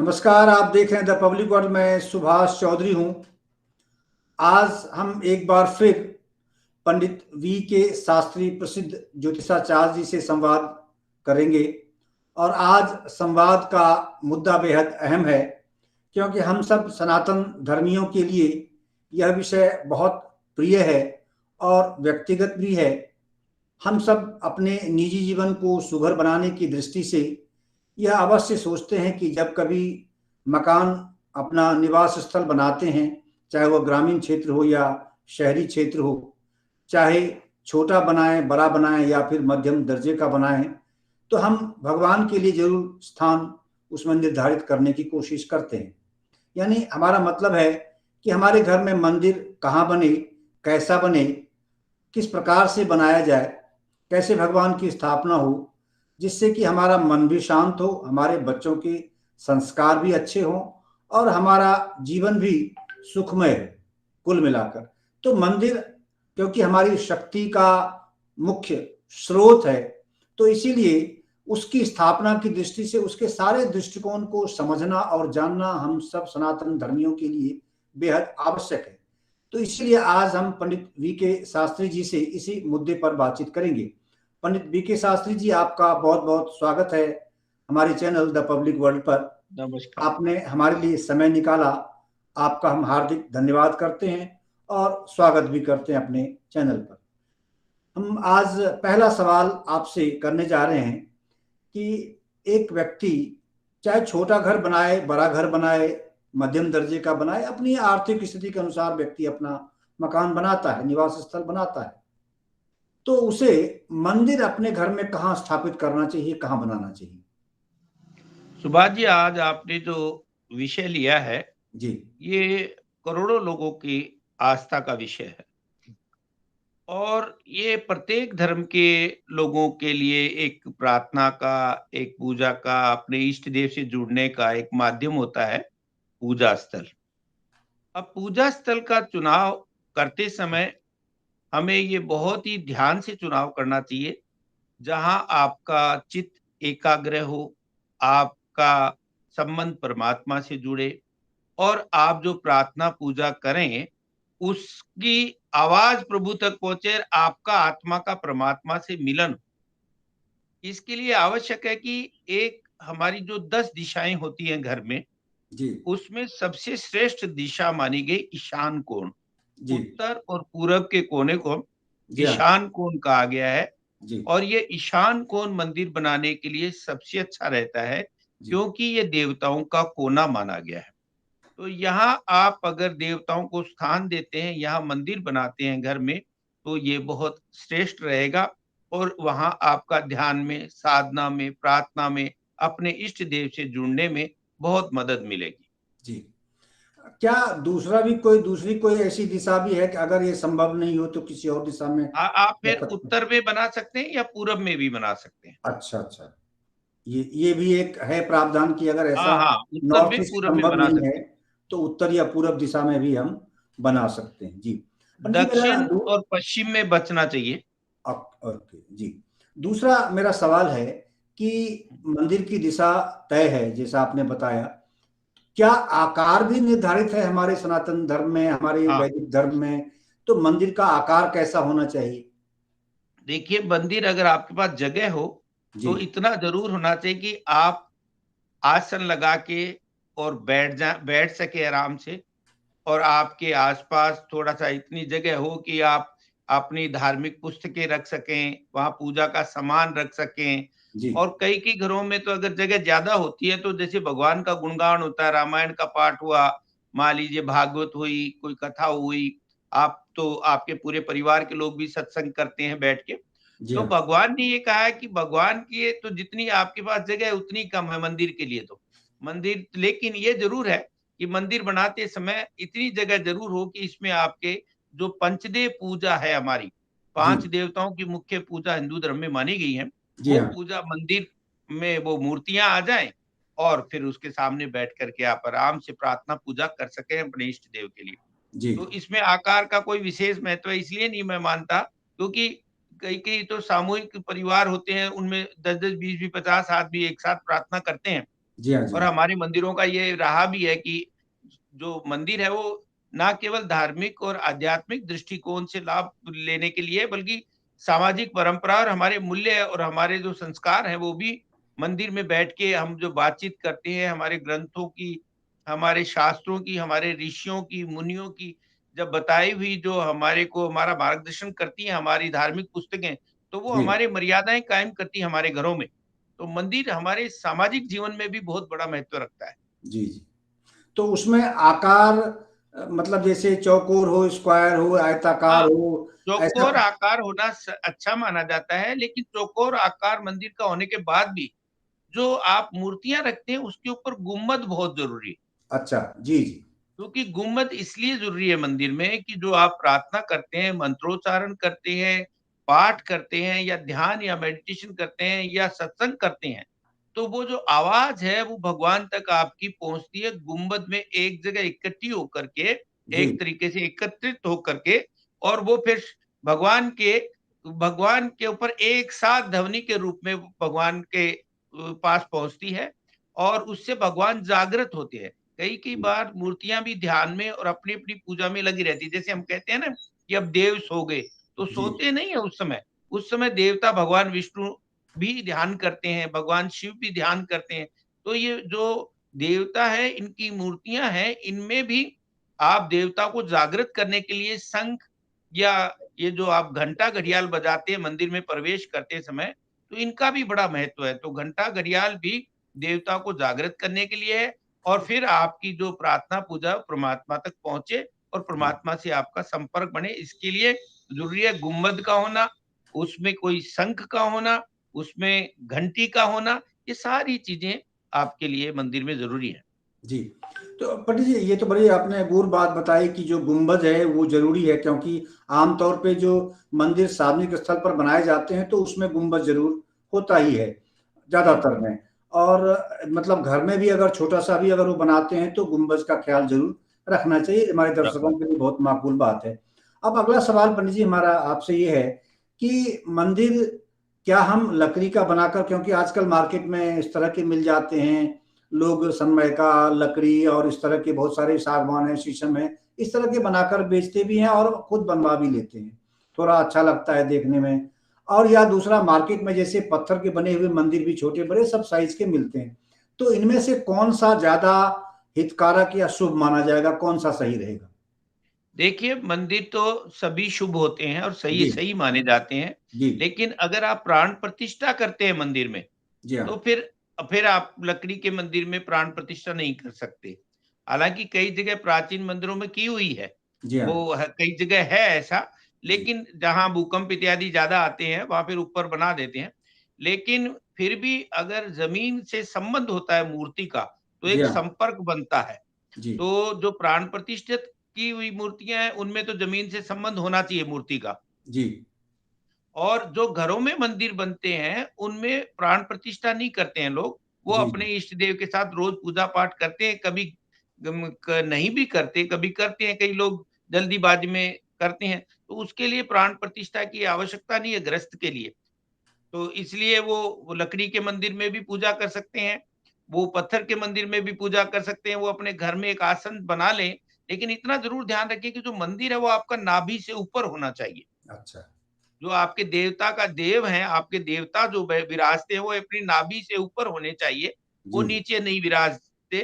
नमस्कार। आप देख रहे हैं द पब्लिक वर्ल्ड में सुभाष चौधरी हूं। आज हम एक बार फिर पंडित वी के शास्त्री प्रसिद्ध ज्योतिषाचार्य जी से संवाद करेंगे। और आज संवाद का मुद्दा बेहद अहम है, क्योंकि हम सब सनातन धर्मियों के लिए यह विषय बहुत प्रिय है और व्यक्तिगत भी है। हम सब अपने निजी जीवन को सुघर बनाने की दृष्टि से यह अवश्य सोचते हैं कि जब कभी मकान अपना निवास स्थल बनाते हैं, चाहे वह ग्रामीण क्षेत्र हो या शहरी क्षेत्र हो, चाहे छोटा बनाएं, बड़ा बनाएं या फिर मध्यम दर्जे का बनाएं, तो हम भगवान के लिए जरूर स्थान उसमें निर्धारित करने की कोशिश करते हैं। यानी हमारा मतलब है कि हमारे घर में मंदिर कहाँ बने, कैसा बने, किस प्रकार से बनाया जाए, कैसे भगवान की स्थापना हो, जिससे कि हमारा मन भी शांत हो, हमारे बच्चों के संस्कार भी अच्छे हों और हमारा जीवन भी सुखमय हो। कुल मिलाकर तो मंदिर, क्योंकि हमारी शक्ति का मुख्य स्रोत है, तो इसीलिए उसकी स्थापना की दृष्टि से उसके सारे दृष्टिकोण को समझना और जानना हम सब सनातन धर्मियों के लिए बेहद आवश्यक है। तो इसीलिए आज हम पंडित वी के शास्त्री जी से इसी मुद्दे पर बातचीत करेंगे। पंडित वी के शास्त्री जी, आपका बहुत बहुत स्वागत है हमारे चैनल द पब्लिक वर्ल्ड पर। नमस्कार। आपने हमारे लिए समय निकाला, आपका हम हार्दिक धन्यवाद करते हैं और स्वागत भी करते हैं अपने चैनल पर। हम आज पहला सवाल आपसे करने जा रहे हैं कि एक व्यक्ति चाहे छोटा घर बनाए, बड़ा घर बनाए, मध्यम दर्जे का बनाए, अपनी आर्थिक स्थिति के अनुसार व्यक्ति अपना मकान बनाता है, निवास स्थल बनाता है, तो उसे मंदिर अपने घर में कहाँ स्थापित करना चाहिए, कहाँ बनाना चाहिए? सुभाष जी, आज आपने जो विषय लिया है जी ये करोड़ों लोगों की आस्था का विषय है और ये प्रत्येक धर्म के लोगों के लिए एक प्रार्थना का, एक पूजा का, अपने इष्ट देव से जुड़ने का एक माध्यम होता है पूजा स्थल। अब पूजा स्थल का चुनाव करते समय हमें ये बहुत ही ध्यान से चुनाव करना चाहिए, जहां आपका चित्त एकाग्र हो, आपका संबंध परमात्मा से जुड़े और आप जो प्रार्थना पूजा करें उसकी आवाज प्रभु तक पहुंचे, आपका आत्मा का परमात्मा से मिलन हो। इसके लिए आवश्यक है कि एक हमारी जो 10 दिशाएं होती हैं घर में, जी उसमें सबसे श्रेष्ठ दिशा मानी गई ईशान कोण। जी उत्तर और पूरब के कोने को जी हाँ ईशान कोण कहा गया है जी और ये ईशान कोण मंदिर बनाने के लिए सबसे अच्छा रहता है, जी क्योंकि ये देवताओं का कोना माना गया है। तो यहाँ आप अगर देवताओं को स्थान देते हैं, यहाँ मंदिर बनाते हैं घर में, तो ये बहुत श्रेष्ठ रहेगा और वहाँ आपका ध्यान में, साधना में, प्रार्थना में, अपने इष्ट देव से जुड़ने में बहुत मदद मिलेगी। जी। क्या दूसरा भी कोई दूसरी कोई ऐसी दिशा भी है कि अगर ये संभव नहीं हो तो किसी और दिशा में आप कर फिर सकते हैं? उत्तर में बना सकते हैं या पूरब में भी बना सकते हैं। अच्छा अच्छा, ये भी एक है प्रावधान कि अगर हाँ, ऐसा हाँ, उत्तर नॉर्थ में, ईस्ट पूरब में संभव बना नहीं है सकते हैं। तो उत्तर या पूरब दिशा में भी हम बना सकते हैं। जी पंडित जी, मेरा दक्षिण और पश्चिम में बचना चाहिए। ओके जी। दूसरा मेरा सवाल है कि मंदिर की दिशा तय है जैसा आपने बताया, क्या आकार भी निर्धारित है हमारे सनातन धर्म में, हमारे हाँ, वैदिक धर्म में? तो मंदिर का आकार कैसा होना चाहिए? देखिए, मंदिर अगर आपके पास जगह हो, जी तो इतना ज़रूर होना चाहिए कि आप आसन लगा के और बैठ सके आराम से और आपके आस-पास थोड़ा-सा इतनी जगह हो कि आप अपनी धार्मिक पुस्तकें रख सकें, वहाँ पूजा का सामान रख सकें। जी और कई-कई घरों में तो अगर जगह ज़्यादा होती है, तो जैसे भगवान का गुणगान होता है, रामायण का पाठ हुआ, मान लीजिए भागवत हुई, कोई कथा हुई, आप तो आपके पूरे परिवार के लोग भी सत्संग करते हैं बैठ के। जी तो हाँ भगवान ने ये कहा है कि भगवान की तो जितनी आपके पास जगह है उतनी कम है मंदिर के लिए तो। मंदिर, लेकिन ये ज़रूर है कि मंदिर बनाते समय इतनी जगह ज़रूर हो कि इसमें आपके जो पंचदेव पूजा है हमारी, जी 5 देवताओं की मुख्य पूजा हिंदू धर्म में मानी गई है, जी वो हाँ पूजा मंदिर में वो मूर्तियाँ आ जाएँ और फिर उसके सामने बैठ कर के आप आराम से प्रार्थना पूजा कर सकें अपने इष्ट देव के लिए। जी तो इसमें आकार का कोई विशेष महत्व इसलिए नहीं मैं मानता, क्योंकि कई-कई तो सामूहिक परिवार होते हैं, उनमें 10-10, 20-20, 50 आदमी एक साथ प्रार्थना करते हैं। जी हाँ जी। और हमारे मंदिरों का ये रहा भी है कि जो मंदिर है वो ना केवल धार्मिक और आध्यात्मिक दृष्टिकोण से लाभ लेने के लिए, बल्कि सामाजिक परंपरा और हमारे मूल्य और हमारे जो संस्कार हैं वो भी मंदिर में बैठ के हम जो बातचीत करते हैं, हमारे ग्रंथों की, हमारे शास्त्रों की, हमारे ऋषियों की, मुनियों की जब बताई हुई जो हमारे को हमारा मार्गदर्शन करती हैं हमारी धार्मिक पुस्तकें, तो वो जी हमारी मर्यादाएं कायम करती हैं हमारे घरों में। तो मंदिर हमारे सामाजिक जीवन में भी बहुत बड़ा महत्व रखता है। जी जी। तो उसमें आकार मतलब जैसे चौकोर हो, स्क्वायर हो, आयताकार हाँ, हो, ऐसा। चौकोर आकार होना अच्छा माना जाता है, लेकिन चौकोर आकार मंदिर का होने के बाद भी जो आप मूर्तियां रखते हैं उसके ऊपर गुम्बद बहुत जरूरी है। अच्छा, जी जी। क्योंकि गुम्बद इसलिए जरूरी है मंदिर में कि जो आप प्रार्थना करते हैं, मंत्रोच्चारण करते हैं, पाठ करते हैं या ध्यान या मेडिटेशन करते हैं या सत्संग करते हैं, तो वो जो आवाज है वो भगवान तक आपकी पहुंचती है गुम्बद में एक जगह इकट्ठी होकर के, जी एक तरीके से एकत्रित होकर के, और वो फिर भगवान के भगवान के ऊपर एक साथ ध्वनि के रूप में भगवान के पास पहुंचती है, और उससे भगवान जागृत होते हैं। कई कई जी बार मूर्तियां भी ध्यान में और अपनी अपनी पूजा में लगी रहती है। जैसे हम कहते हैं ना कि अब देव सो गए, तो जी सोते नहीं है उस समय देवता भगवान विष्णु भी ध्यान करते हैं, भगवान शिव भी ध्यान करते हैं। तो ये जो देवता है, इनकी मूर्तियां हैं, इनमें भी आप देवता को जागृत करने के लिए शंख या ये जो आप घंटा घड़ियाल बजाते हैं मंदिर में प्रवेश करते समय, तो इनका भी बड़ा महत्व है। तो घंटा घड़ियाल भी देवता को जागृत करने के लिए है, और फिर आपकी जो प्रार्थना पूजा परमात्मा तक पहुंचे और जी परमात्मा से आपका संपर्क बने, इसके लिए जरूरी है गुम्बद का होना, उसमें कोई शंख का होना, उसमें घंटी का होना। ये सारी चीजें आपके लिए मंदिर में जरूरी है। जी। तो पंडित जी, ये तो बड़ी आपने गुर बात बताई कि जो गुंबद है वो जरूरी है, क्योंकि आमतौर पे जो मंदिर सार्वजनिक स्थल पर बनाए जाते हैं तो उसमें गुंबद जरूर होता ही है ज्यादातर बिल्कुल। में। और मतलब घर में भी अगर छोटा सा भी अगर वो बनाते हैं तो गुंबद का ख्याल जरूर रखना चाहिए। हमारे रखना। दर्शकों के लिए बहुत माकूल बात है। अब अगला सवाल पंडित जी हमारा आपसे ये है कि मंदिर क्या हम लकड़ी का बनाकर, क्योंकि आजकल मार्केट में इस तरह के मिल जाते हैं, लोग सनमाइका लकड़ी और इस तरह के बहुत सारे सागवान है, शीशम है, इस तरह के बनाकर बेचते भी हैं और खुद बनवा भी लेते हैं, थोड़ा अच्छा लगता है देखने में। और या दूसरा, मार्केट में जैसे पत्थर के बने हुए मंदिर भी छोटे बड़े सब साइज के मिलते हैं। तो इनमें से कौन सा ज्यादा हितकारक या शुभ माना जाएगा, कौन सा सही रहेगा? देखिए, मंदिर तो सभी शुभ होते हैं और सही जी सही माने जाते हैं, जी। लेकिन अगर आप प्राण प्रतिष्ठा करते हैं मंदिर में, जी हाँ। तो फिर आप लकड़ी के मंदिर में प्राण प्रतिष्ठा नहीं कर सकते। हालाँकि कई जगह प्राचीन मंदिरों में की हुई है, जी हाँ। वो है कई जगह है ऐसा, जी लेकिन जहाँ भूकंप इत्यादि ज़्यादा आते हैं, वहाँ फिर ऊपर बना देते हैं। लेकिन फिर भी अगर ज़मीन से संबंध होता है मूर्ति का, तो जी एक हाँ। संपर्क बनता है। जी तो जो प्राण प्रतिष्ठित की हुई मूर्तियाँ हैं, उनमें तो ज़मीन से संबंध होना चाहिए मूर्ति का। जी और जो घरों में मंदिर बनते हैं, उनमें प्राण प्रतिष्ठा नहीं करते हैं लोग। वो जी। अपने इष्ट देव के साथ रोज़ पूजा-पाठ करते हैं, कभी गम क नहीं भी करते, कभी करते हैं, कई लोग जल्दीबाज़ी में करते हैं। तो उसके लिए प्राण प्रतिष्ठा की आवश्यकता नहीं है गृहस्थ के लिए। तो इसलिए वो लकड़ी के मंदिर में भी पूजा कर सकते हैं, वो पत्थर के मंदिर में भी पूजा कर सकते हैं, वो अपने घर में एक आसन बना लें, लेकिन इतना ज़रूर ध्यान रखें कि जो मंदिर है, वो आपका नाभि से ऊपर होना चाहिए। अच्छा। जो आपके देवता का देव हैं, आपके देवता जो विराजते हैं, वो अपनी नाभि से ऊपर होने चाहिए, वो जी नीचे नहीं विराजते,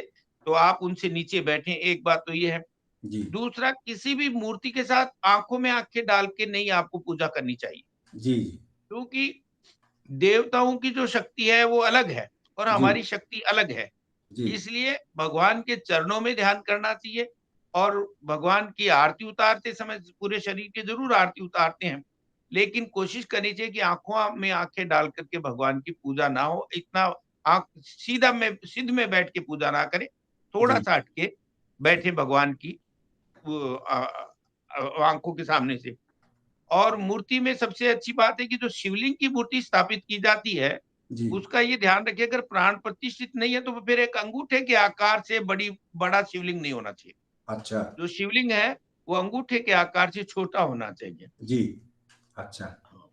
तो आप उनसे नीचे बैठें, एक बात तो ये है। जी दूसरा, किसी भी मूर्ति के साथ आँखों में आँखें डाल के नहीं आपको पूजा करनी चाहिए, जी क्योंकि देवताओं की जो शक्ति है वो अलग है और जी हमारी शक्ति अलग है। जी इसलिए भगवान के चरणों में ध्यान करना चाहिए, और भगवान की आरती उतारते समय पूरे शरीर की ज़रूर आरती उतारते हैं, लेकिन कोशिश करनी चाहिए कि आँखों में आँखें डाल कर के भगवान की पूजा ना हो। इतना आँख सीधा में सिध में बैठ के पूजा ना करें, जी थोड़ा-सा हट के जी बैठे भगवान की आँखों के सामने से। और मूर्ति में सबसे अच्छी बात है कि जो शिवलिंग की मूर्ति स्थापित की जाती है, जी। उसका ये ध्यान रखिए, अगर प्राण प्रतिष्ठित नहीं है तो फिर एक अंगूठे के आकार से बड़ा शिवलिंग नहीं होना चाहिए। अच्छा। जो शिवलिंग है, वो अंगूठे के आकार से छोटा होना चाहिए। जी। अच्छा। हाँ।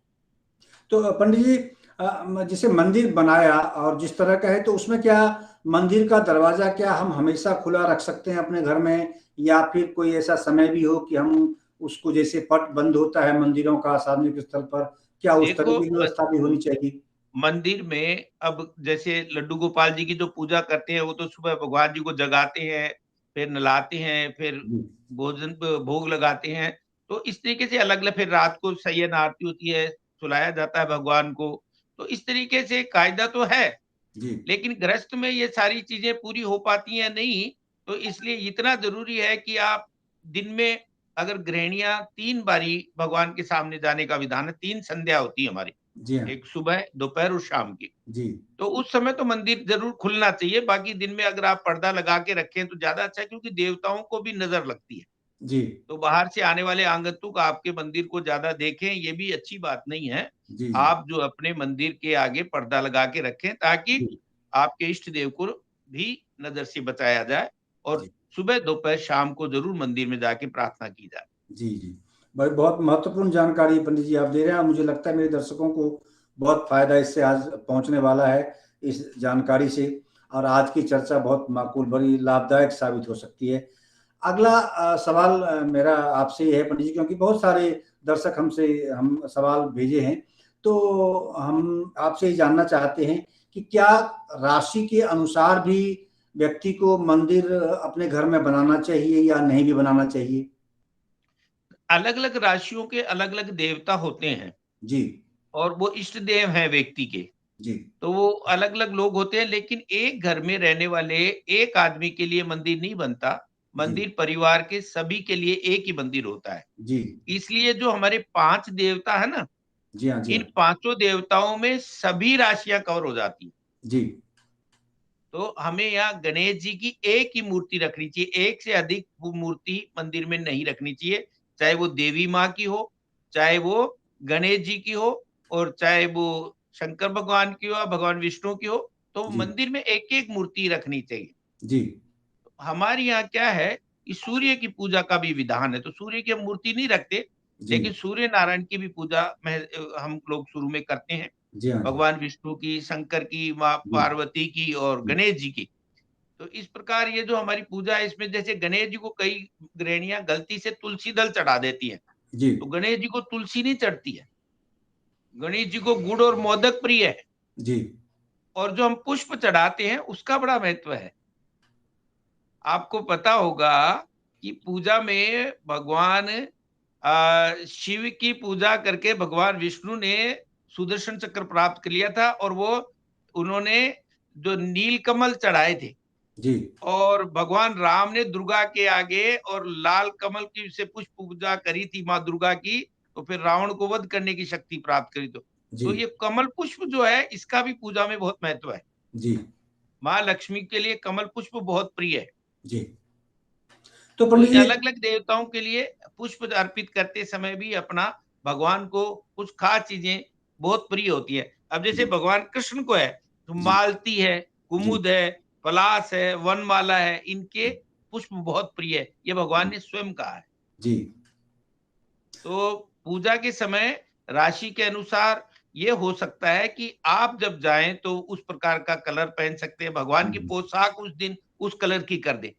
तो पंडित जी, जैसे मंदिर बनाया और जिस तरह का है, तो उसमें क्या मंदिर का दरवाजा क्या हम हमेशा खुला रख सकते हैं अपने घर में, या फिर कोई ऐसा समय भी हो कि हम उसको, जैसे पट बंद होता है मंदिरों का सार्वजनिक स्थल पर, क्या उस तरह देखो की व्यवस्था भी होनी चाहिए? मंदिर में अब जैसे लड्डू गोपाल जी की जो पूजा करते हैं, वो तो सुबह भगवान जी को जगाते हैं, फिर नहलाते हैं, फिर जी भोजन प भोग लगाते हैं। तो इस तरीके से अलग-अलग, फिर रात को शयन आरती होती है, सुलाया जाता है भगवान को। तो इस तरीके से कायदा तो है, जी लेकिन गृहस्थ में ये सारी चीज़ें पूरी हो पाती हैं नहीं, तो इसलिए इतना ज़रूरी है कि आप दिन में, अगर गृहिणियाँ 3 बारी भगवान के सामने जाने का विधान है, 3 संध्या होती है हमारी। जी हाँ एक सुबह, दोपहर और शाम की। जी तो उस समय तो मंदिर ज़रूर खुलना चाहिए, बाकी दिन में अगर आप पर्दा लगा के रखें तो ज़्यादा अच्छा है, क्योंकि देवताओं को भी नज़र लगती है। जी तो बाहर से आने वाले आगंतुक आपके मंदिर को ज़्यादा देखें, ये भी अच्छी बात नहीं है। जी जी आप जो अपने मंदिर के आगे पर्दा लगा के रखें, ताकि जी आपके इष्ट देव को भी नज़र से बचाया जाए, और जी सुबह, दोपहर, शाम को ज़रूर मंदिर में जाके प्रार्थना की जाए। जी जी भाई, बहुत महत्वपूर्ण जानकारी पंडित जी आप दे रहे हैं। मुझे लगता है मेरे दर्शकों को बहुत फायदा इससे आज पहुंचने वाला है, इस जानकारी से। और आज की चर्चा बहुत माकूल, बड़ी लाभदायक साबित हो सकती है। अगला सवाल मेरा आपसे ये है पंडित जी, क्योंकि बहुत सारे दर्शक हम सवाल भेजे हैं, तो हम आपसे ये जानना चाहते हैं कि क्या राशि के अनुसार भी व्यक्ति को मंदिर अपने घर में बनाना चाहिए या नहीं भी बनाना चाहिए? अलग-अलग राशियों के अलग-अलग देवता होते हैं, जी और वो इष्ट देव हैं व्यक्ति के। जी तो वो अलग-अलग लोग होते हैं, लेकिन एक घर में रहने वाले एक आदमी के लिए मंदिर नहीं बनता। जी मंदिर परिवार के सभी के लिए एक ही मंदिर होता है। जी इसलिए जो हमारे 5 देवता है ना, जी हाँ जी इन हाँ पाँचों देवताओं में सभी राशियाँ कवर हो जाती हैं। जी तो हमें यहाँ गणेश जी की एक ही मूर्ति रखनी चाहिए, एक से अधिक वो मूर्ति मंदिर में नहीं रखनी चाहिए। चाहे वो देवी माँ की हो, चाहे वो गणेश जी की हो, और चाहे वो शंकर भगवान की हो या भगवान विष्णु की हो, तो जी मंदिर में एक-एक मूर्ति रखनी चाहिए। जी हमारे यहाँ क्या है कि सूर्य की पूजा का भी विधान है, तो सूर्य की हम मूर्ति नहीं रखते, जी लेकिन सूर्य नारायण की भी पूजा हम लोग शुरू में करते हैं। जी हाँ जी भगवान विष्णु की, शंकर की, माँ जी पार्वती की और जी गणेश जी की। तो इस प्रकार ये जो हमारी पूजा है, इसमें जैसे गणेश जी को कई गृहिणियाँ गलती से तुलसी दल चढ़ा देती हैं, जी तो गणेश जी को तुलसी नहीं चढ़ती है। गणेश जी को गुड़ और मोदक प्रिय है, जी और जो हम पुष्प चढ़ाते हैं उसका बड़ा महत्व है। आपको पता होगा कि पूजा में भगवान शिव की पूजा करके भगवान विष्णु ने सुदर्शन चक्र प्राप्त कर लिया था, और वो उन्होंने जो नीलकमल चढ़ाए थे, जी और भगवान राम ने दुर्गा के आगे और लाल कमल की से पुष्प पूजा करी थी माँ दुर्गा की, तो फिर रावण को वध करने की शक्ति प्राप्त करी। तो जी ये कमल पुष्प जो है, इसका भी पूजा में बहुत महत्व है। जी माँ लक्ष्मी के लिए कमल पुष्प बहुत प्रिय है। जी तो तो पंडित जी। अलग-अलग देवताओं के लिए पुष्प अर्पित करते समय भी अपना भगवान को कुछ खास चीज़ें बहुत प्रिय होती है। अब जैसे जी भगवान कृष्ण को है, तो जी मालती है, जी कुमुद है, पलाश है, वनमाला है, इनके जी पुष्प बहुत प्रिय है। ये भगवान ने स्वयं कहा है। जी तो पूजा के समय राशि के अनुसार ये हो सकता है कि आप जब जाएँ तो उस प्रकार का कलर पहन सकते हैं, भगवान की जी पोशाक उस दिन उस कलर की कर दें।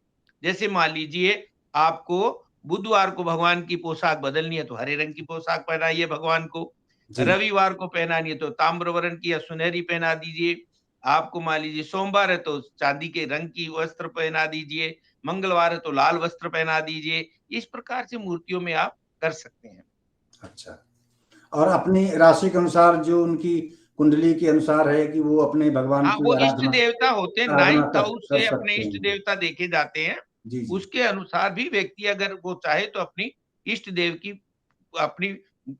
जैसे मान लीजिए आपको बुधवार को भगवान की पोशाक बदलनी है, तो हरे रंग की पोशाक पहनाइए भगवान को। जी रविवार को पहनानी है तो ताम्रवर्ण की या सुनहरी पहना दीजिए। आपको मान लीजिए सोमवार है तो चांदी के रंग की वस्त्र पहना दीजिए, मंगलवार है तो लाल वस्त्र पहना दीजिए। इस प्रकार से मूर्तियों में आप कर सकते हैं। अच्छा। और अपनी राशि के अनुसार जो उनकी कुंडली के अनुसार है कि वो अपने भगवान हाँ, की वो इष्ट आराधना देवता होते हैं, आराधना 9th कर हाउस कर से अपने सकते इष्ट हैं। देवता देखे जाते हैं। जी जी उसके अनुसार भी व्यक्ति अगर वो चाहे तो अपनी इष्ट देव की अपनी,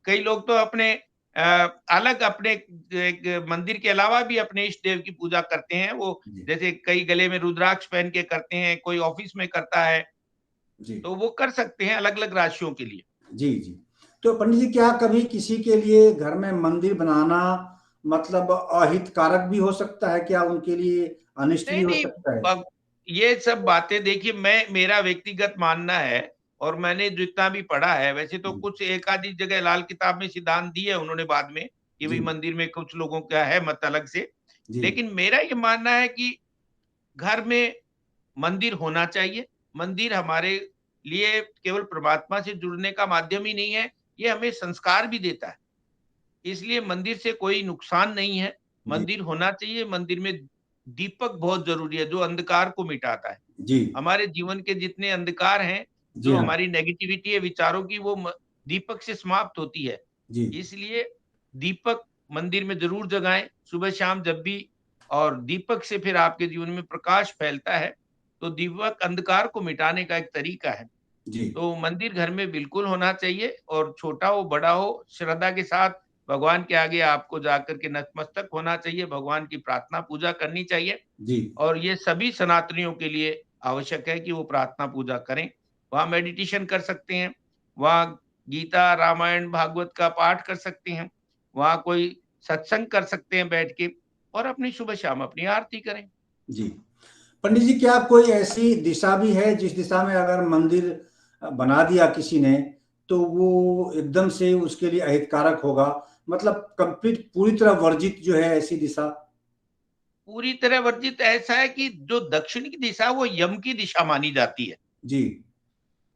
कई लोग तो अपने अ, अलग अपने एक मंदिर के अलावा भी अपने इष्ट देव की पूजा करते हैं। वो जी जैसे कई गले में रुद्राक्ष पहन के करते हैं, कोई ऑफिस में करता है, जी तो वो कर सकते हैं अलग-अलग राशियों के लिए। जी जी। तो पंडित जी, क्या कभी किसी के लिए घर में मंदिर बनाना मतलब अहितकारक भी हो सकता है? क्या उनके लिए अनिष्ट भी नहीं, हो नहीं, सकता है? ये सब बातें देखिए, मेरा व्यक्तिगत मानना है, और मैंने जितना भी पढ़ा है, वैसे तो जी कुछ एक आधी जगह लाल किताब में सिद्धांत दिए उन्होंने बाद में, कि भाई मंदिर में कुछ लोगों का है मत अलग से, जी लेकिन मेरा ये मानना है कि घर में मंदिर होना चाहिए। मंदिर हमारे लिए केवल परमात्मा से जुड़ने का माध्यम ही नहीं है, ये हमें संस्कार भी देता है। इसलिए मंदिर से कोई नुकसान नहीं है, जी मंदिर होना चाहिए। मंदिर में दीपक बहुत ज़रूरी है, जो अंधकार को मिटाता है। जी हमारे जीवन के जितने अंधकार हैं, जी जो हाँ हमारी नेगेटिविटी है विचारों की, वो दीपक से समाप्त होती है। जी इसलिए दीपक मंदिर में ज़रूर जगाएँ, सुबह-शाम जब भी। और दीपक से फिर आपके जीवन में प्रकाश फैलता है, तो दीपक अंधकार को मिटाने का एक तरीका है। जी तो मंदिर घर में बिल्कुल होना चाहिए, और छोटा हो, बड़ा हो, श्रद्धा के साथ भगवान के आगे आपको जाकर के नतमस्तक होना चाहिए, भगवान की प्रार्थना पूजा करनी चाहिए। जी और ये सभी सनातनियों के लिए आवश्यक है कि वो प्रार्थना पूजा करें। वहाँ मेडिटेशन कर सकते हैं, वहाँ गीता, रामायण, भागवत का पाठ कर सकते हैं, वहाँ कोई सत्संग कर सकते हैं बैठ के, और अपनी सुबह-शाम अपनी आरती करें। जी। पंडित जी, क्या कोई ऐसी दिशा भी है जिस दिशा में अगर मंदिर बना दिया किसी ने, तो वो एकदम से उसके लिए अहितकारक होगा? मतलब कंप्लीट पूरी तरह वर्जित जो है ऐसी दिशा? पूरी तरह वर्जित ऐसा है कि जो दक्षिण की दिशा है वो यम की दिशा मानी जाती है। जी,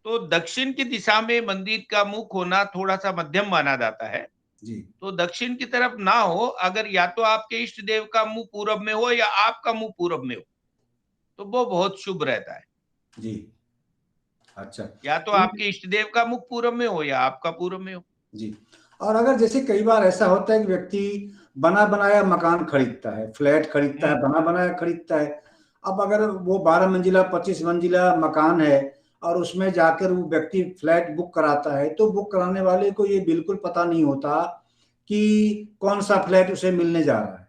तो दक्षिण की दिशा में मंदिर का मुख होना थोड़ा-सा मध्यम माना जाता है। जी, तो दक्षिण की तरफ ना हो, अगर या तो आपके इष्ट देव का मुँह पूरब में हो या आपका मुँह पूरब में हो, तो वो बहुत शुभ रहता है। जी। अच्छा। या तो आपके इष्ट देव का मुख पूरब में हो या आपका पूरब में हो। जी। और अगर जैसे कई बार ऐसा होता है कि व्यक्ति बना-बनाया मकान खरीदता है, फ्लैट खरीदता है, हुँ, बना-बनाया खरीदता है। अब अगर वो 12 मंजिला, 25 मंजिला मकान है और उसमें जाकर वो व्यक्ति फ्लैट बुक कराता है, तो बुक कराने वाले को ये बिल्कुल पता नहीं होता कि कौन-सा फ्लैट उसे मिलने जा रहा है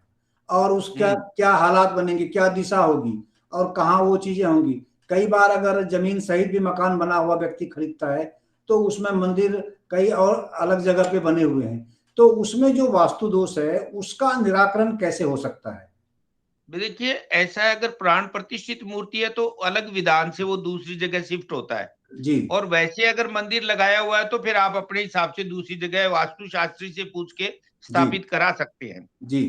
और उसका हुँ। क्या हालात बनेंगे, क्या दिशा होगी और कहाँ वो चीज़ें होंगी। कई बार अगर ज़मीन सहित भी मकान बना हुआ व्यक्ति खरीदता है, तो उसमें मंदिर कई और अलग जगह पे बने हुए हैं। तो उसमें जो वास्तु दोष है, उसका निराकरण कैसे हो सकता है? देखिए, ऐसा है, अगर प्राण प्रतिष्ठित मूर्ति है तो अलग विधान से वो दूसरी जगह शिफ्ट होता है। जी, और वैसे अगर मंदिर लगाया हुआ है तो फिर आप अपने हिसाब से दूसरी जगह वास्तु शास्त्री से पूछ के जी, स्थापित करा सकते हैं। जी,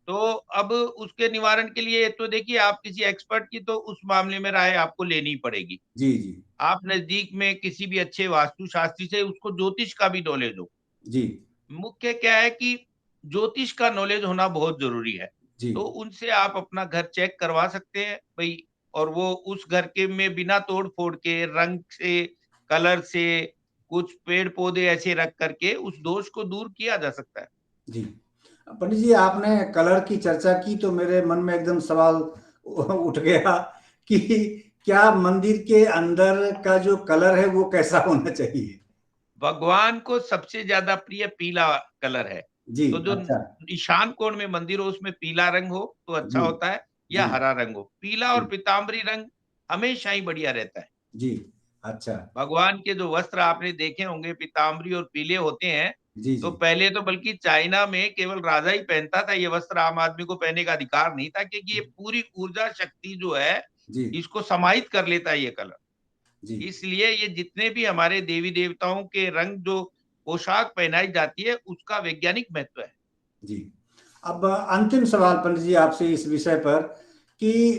तो अब उसके निवारण के लिए तो देखिए, आप किसी एक्सपर्ट की तो उस मामले में राय आपको लेनी पड़ेगी। जी, जी, आप नज़दीक में किसी भी अच्छे वास्तु शास्त्री से, उसको ज्योतिष का भी नॉलेज हो। जी, मुख्य क्या है कि ज्योतिष का नॉलेज होना बहुत ज़रूरी है। जी, तो उनसे आप अपना घर चेक करवा सकते हैं भई, और वो उस घर के में बिना तोड़-फोड़ के, रंग से, कलर से, कुछ पेड़-पौधे ऐसे रख कर के उस दोष को दूर किया जा सकता है। जी। पंडित जी, आपने कलर की चर्चा की तो मेरे मन में एकदम सवाल उठ गया कि क्या मंदिर के अंदर का जो कलर है वो कैसा होना चाहिए? भगवान को सबसे ज़्यादा प्रिय पीला कलर है। जी, तो जो अच्छा। ईशान कोण में मंदिर हो उसमें पीला रंग हो तो अच्छा जी, होता है, या जी, हरा रंग हो। पीला और जी, पीताम्बरी रंग हमेशा ही बढ़िया रहता है। जी, अच्छा। भगवान के जो वस्त्र आपने देखे होंगे पीताम्बरी और पीले होते हैं, जी, तो जी, पहले तो बल्कि चाइना में केवल राजा ही पहनता था ये वस्त्र, आम आदमी को पहनने का अधिकार नहीं था, क्योंकि ये पूरी ऊर्जा शक्ति जो है, जी, इसको समाहित कर लेता है ये कलर। जी, इसलिए ये जितने भी हमारे देवी-देवताओं के रंग जो पोशाक पहनाई जाती है, उसका वैज्ञानिक महत्व है। जी। अब अंतिम सवाल पंडित जी आपसे इस विषय पर कि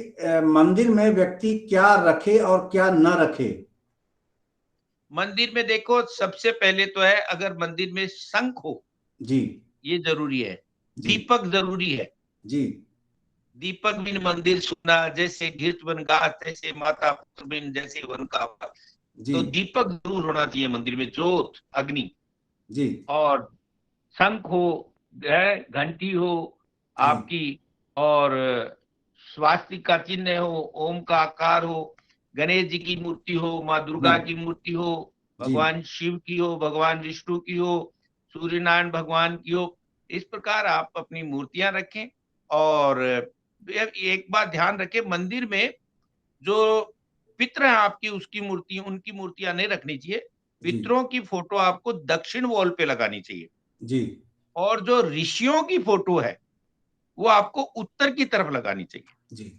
मंदिर में व्यक्ति क्या रखे और क्या न रखे? मंदिर में देखो, सबसे पहले तो है, अगर मंदिर में शंख हो, जी, ये ज़रूरी है। जी, दीपक ज़रूरी है। जी, दीपक बिन मंदिर सूना, जैसे घृत बन गात, तैसे माता पुत्र बिन जैसे वन का वास। जी, तो दीपक ज़रूर होना चाहिए मंदिर में, ज्योत, अग्नि। जी, और शंख हो, है, घंटी हो जी, आपकी, और स्वास्तिक का चिन्ह हो, ओम का आकार हो, गणेश जी की मूर्ति हो, माँ दुर्गा जी, की मूर्ति हो, जी, भगवान शिव की हो, भगवान विष्णु की हो, सूर्य नारायण भगवान की हो। इस प्रकार आप अपनी मूर्तियां रखें। और एक बात ध्यान रखें, मंदिर में जो पितर हैं आपकी, उसकी मूर्ति, उनकी मूर्तियां नहीं रखनी चाहिए। जी, पितरों की फोटो आपको दक्षिण वॉल पे लगानी चाहिए। जी, और जो ऋषियों की फोटो है, वो आपको उत्तर की तरफ लगानी चाहिए। जी,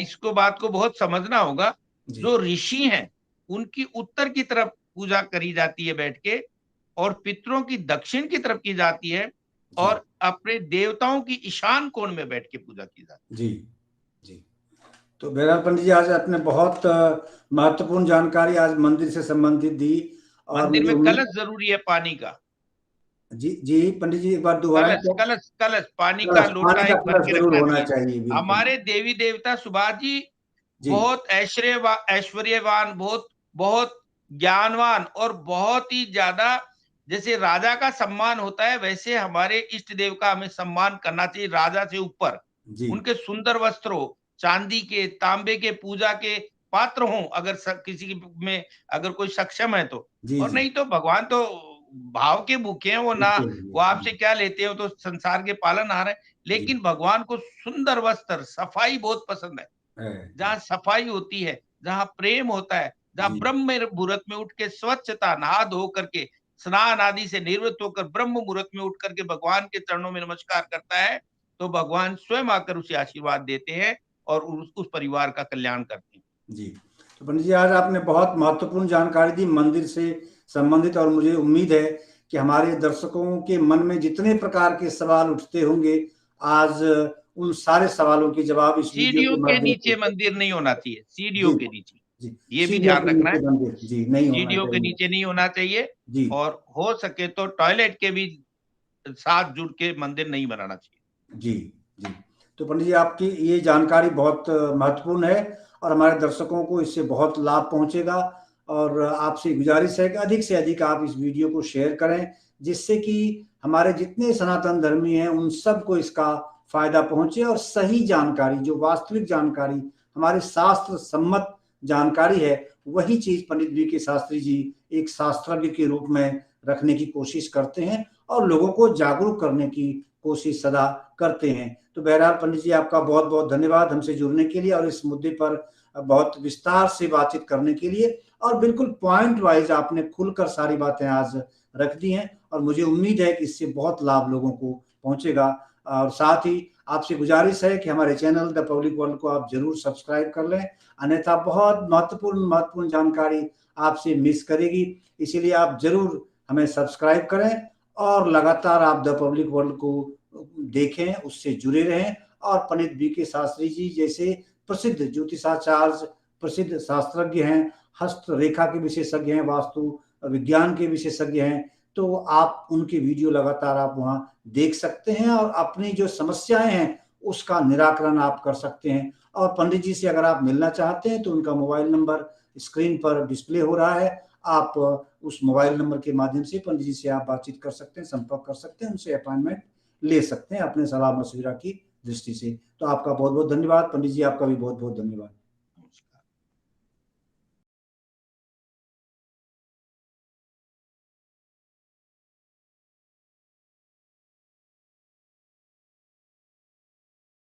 इसको बात को बहुत समझना होगा। जी, जो ऋषि हैं, उनकी उत्तर की तरफ पूजा करी जाती है बैठ के, और पितरों की दक्षिण की तरफ की जाती है। और अपने देवताओं की ईशान कोण में बैठ के पूजा की जाती जी जी। तो बहरहाल पंडित जी आज आपने बहुत महत्वपूर्ण जानकारी आज मंदिर से संबंधित दी है। और मंदिर मुझे में उम्मीद। कलश जरूरी है पानी का। जी जी पंडित जी एक बार दोहराएं कलश तो। कलश कलश पानी का कलश, लोटा पानी का एक भर कलश के जरूर रखना होना चाहिए। चाहिए, बिल्कुल। हमारे देवी देवता सुभाष जी जी बहुत ऐश्वर्यवान, बहुत बहुत ज्ञानवान और बहुत ही ज्यादा, जैसे राजा का सम्मान होता है वैसे हमारे इष्ट देव का हमें सम्मान करना चाहिए राजा से ऊपर। जी उनके सुंदर वस्त्र हो, चांदी के, तांबे के, पूजा के पात्र हों, अगर में अगर कोई सक्षम है तो। जी और जी नहीं तो भगवान तो भाव के भूखे हैं, वो ना बिल्कुल वो आपसे जी क्या लेते हैं, वो तो संसार के पालनहार है। जी लेकिन भगवान को सुंदर वस्त्र, सफाई बहुत पसंद है। है, जहाँ सफाई होती है, जहाँ प्रेम होता है, जहाँ जी ब्रह्म मुहूर्त में उठ के स्वच्छता नहा धो करके, स्नान आदि से निवृत्त होकर ब्रह्म मुहूर्त में उठ करके भगवान के चरणों में नमस्कार करता है, तो भगवान स्वयं आकर उसे आशीर्वाद देते हैं और उस परिवार का कल्याण करते हैं। जी। तो पंडित जी आज आपने बहुत महत्वपूर्ण जानकारी दी मंदिर से संबंधित, और मुझे उम्मीद है कि हमारे दर्शकों के मन में जितने प्रकार के सवाल उठते होंगे, आज उन सारे सवालों के जवाब इस वीडियो सीढ़ियों के के माध्यम नीचे से। मंदिर नहीं होना चाहिए, सीढ़ियों जी के नीचे। जी। ये भी सीढ़ियों ध्यान के रखना नीचे है, मंदिर जी नहीं होना सीढ़ियों के चाहिए। नीचे नहीं होना चाहिए। जी और हो सके तो टॉयलेट के भी साथ जुड़ के मंदिर नहीं बनाना चाहिए। जी जी। तो पंडित जी आपकी ये जानकारी बहुत महत्वपूर्ण है और हमारे दर्शकों को इससे बहुत लाभ पहुंचेगा, और आपसे गुजारिश है कि अधिक से अधिक आप इस वीडियो को शेयर करें, जिससे कि हमारे जितने सनातन धर्मी हैं उन सबको इसका फायदा पहुंचे, और सही जानकारी, जो वास्तविक जानकारी, हमारे शास्त्र सम्मत जानकारी है, वही चीज पंडित वी के शास्त्री जी एक शास्त्रज्ञ के रूप में रखने की कोशिश करते हैं और लोगों को जागरूक करने की कोशिश सदा करते हैं। तो बहरहाल पंडित जी आपका बहुत बहुत धन्यवाद हमसे जुड़ने के लिए और इस मुद्दे पर बहुत विस्तार से बातचीत करने के लिए, और बिल्कुल पॉइंट वाइज आपने खुलकर सारी बातें आज रख दी हैं, और मुझे उम्मीद है कि इससे बहुत लाभ लोगों को पहुंचेगा। और साथ ही आपसे गुजारिश है कि हमारे चैनल द पब्लिक वर्ल्ड को आप जरूर सब्सक्राइब कर लें, अन्यथा बहुत महत्वपूर्ण महत्वपूर्ण जानकारी आपसे मिस करेगी। इसीलिए आप जरूर हमें सब्सक्राइब करें और लगातार आप द पब्लिक वर्ल्ड को देखें, उससे जुड़े रहें, और पंडित बी के शास्त्री जी जैसे प्रसिद्ध ज्योतिषाचार्य, प्रसिद्ध शास्त्रज्ञ हैं, हस्तरेखा के विशेषज्ञ हैं, वास्तु विज्ञान के विशेषज्ञ हैं, तो आप उनके वीडियो लगातार आप वहाँ देख सकते हैं और अपनी जो समस्याएं हैं उसका निराकरण आप कर सकते हैं। और पंडित जी से अगर आप मिलना चाहते हैं तो उनका मोबाइल नंबर स्क्रीन पर डिस्प्ले हो रहा है, आप उस मोबाइल नंबर के माध्यम से पंडित जी से आप बातचीत कर सकते हैं, संपर्क कर सकते हैं, उनसे अपॉइंटमेंट ले सकते हैं अपने सलाह मशविरा की दृष्टि से। तो आपका बहुत बहुत धन्यवाद पंडित जी, आपका भी बहुत बहुत धन्यवाद।